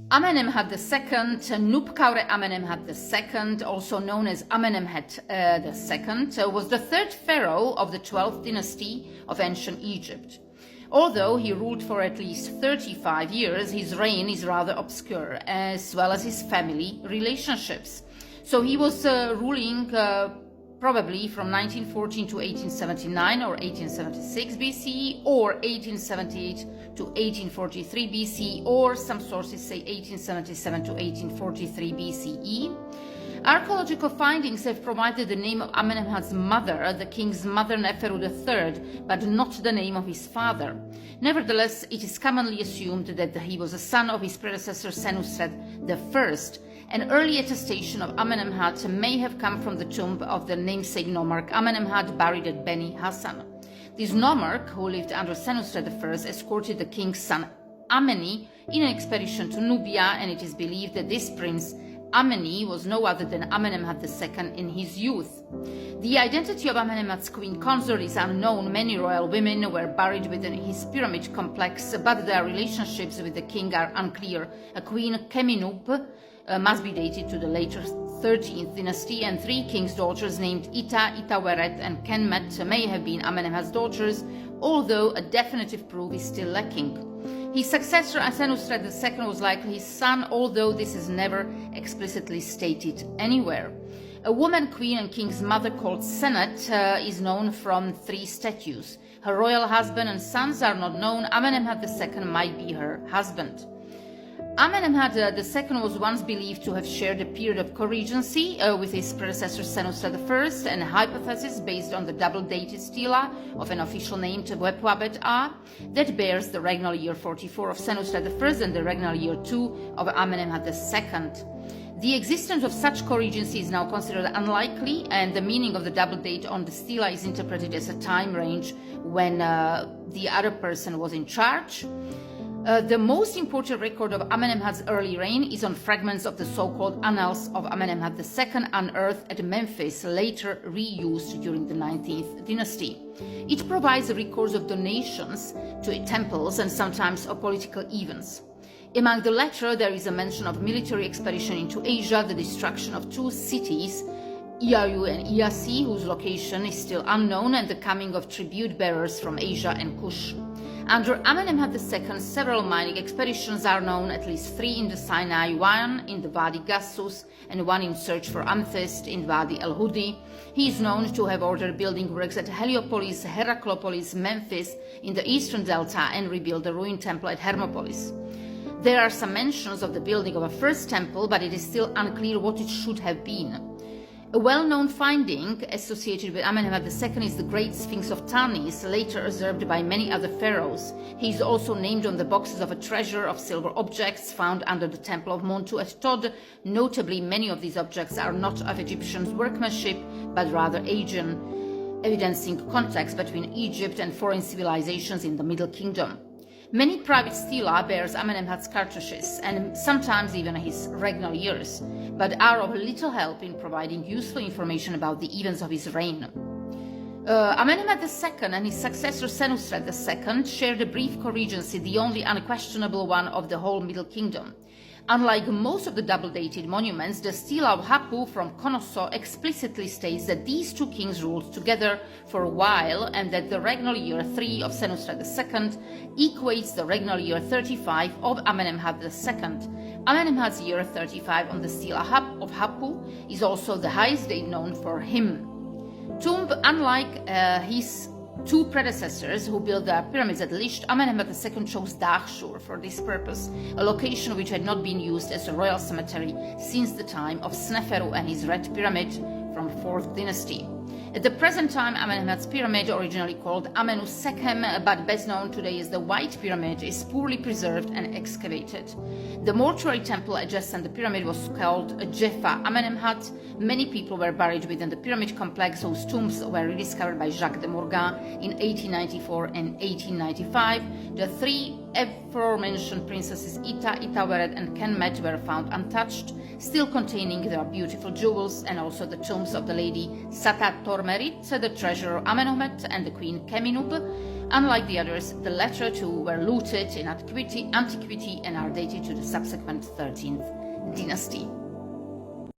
Amenemhat II, Nupkaure Amenemhat II, also known as Amenemhat II, was the third pharaoh of the 12th dynasty of ancient Egypt. Although he ruled for at least 35 years, his reign is rather obscure, as well as his family relationships. So he was ruling probably from 1914 to 1879 or 1876 BCE, or 1878 to 1843 BCE, or some sources say 1877 to 1843 BCE. Archaeological findings have provided the name of Amenemhat's mother, the king's mother Neferu III, but not the name of his father. Nevertheless, it is commonly assumed that he was a son of his predecessor Senusret I. An early attestation of Amenemhat may have come from the tomb of the namesake nomarch Amenemhat, buried at Beni Hassan. This nomarch, who lived under Senusret I, escorted the king's son Ameni in an expedition to Nubia, and it is believed that this prince Ameni was no other than Amenemhat II in his youth. The identity of Amenemhat's queen consort is unknown. Many royal women were buried within his pyramid complex, but their relationships with the king are unclear. A queen Keminub must be dated to the later 13th dynasty, and three kings' daughters named Ita, Itaweret, and Kenmet may have been Amenemhat's daughters, although a definitive proof is still lacking. His successor, Senusret II, was likely his son, although this is never explicitly stated anywhere. A woman queen and king's mother called Senet is known from three statues. Her royal husband and sons are not known. Amenemhat II might be her husband. Amenemhat II was once believed to have shared a period of co-regency with his predecessor Senusret I, and a hypothesis based on the double-dated stela of an official name Tehuepuabet-A that bears the regnal year 44 of Senusret I and the regnal year 2 of Amenemhat II. The existence of such co-regency is now considered unlikely, and the meaning of the double date on the stela is interpreted as a time range when the other person was in charge. The most important record of Amenemhat's early reign is on fragments of the so-called Annals of Amenemhat II unearthed at Memphis, later reused during the 19th dynasty. It provides records of donations to temples and sometimes of political events. Among the latter, there is a mention of military expedition into Asia, the destruction of two cities, Iau and Iasi, whose location is still unknown, and the coming of tribute bearers from Asia and Kush. Under Amenemhat II, several mining expeditions are known, at least three in the Sinai, one in the Wadi Gassus, and one in search for amethyst in Wadi el-Hudi. He is known to have ordered building works at Heliopolis, Heraclopolis, Memphis in the eastern delta, and rebuilt the ruined temple at Hermopolis. There are some mentions of the building of a first temple, but it is still unclear what it should have been. A well-known finding associated with Amenemhat II is the Great Sphinx of Tanis, later observed by many other pharaohs. He is also named on the boxes of a treasure of silver objects found under the Temple of Montu at Tod. Notably, many of these objects are not of Egyptian workmanship, but rather Asian, evidencing contacts between Egypt and foreign civilizations in the Middle Kingdom. Many private stela bears Amenemhat's cartouches, and sometimes even his regnal years, but are of little help in providing useful information about the events of his reign. Amenemhat II and his successor Senusret II shared a brief co-regency, the only unquestionable one of the whole Middle Kingdom. Unlike most of the double-dated monuments, the stela of Hapu from Konosso explicitly states that these two kings ruled together for a while, and that the regnal year 3 of Senusret II equates the regnal year 35 of Amenemhat II. Amenemhat's year 35 on the stela of Hapu is also the highest date known for him. Unlike his two predecessors who built the pyramids at Lisht, Amenemhat II chose Dahshur for this purpose, a location which had not been used as a royal cemetery since the time of Sneferu and his Red Pyramid from 4th dynasty. At the present time, Amenemhat's pyramid, originally called Amenu Sekhem, but best known today as the White Pyramid, is poorly preserved and excavated. The mortuary temple adjacent the pyramid was called Jefa Amenemhat. Many people were buried within the pyramid complex, whose tombs were rediscovered by Jacques de Morgan in 1894 and 1895. The three aforementioned princesses Ita, Itaweret, and Kenmet were found untouched, still containing their beautiful jewels, and also the tombs of the lady Sata Tormerit, the treasurer Amenemhat, and the queen Keminub. Unlike the others, the latter two were looted in antiquity and are dated to the subsequent 13th dynasty.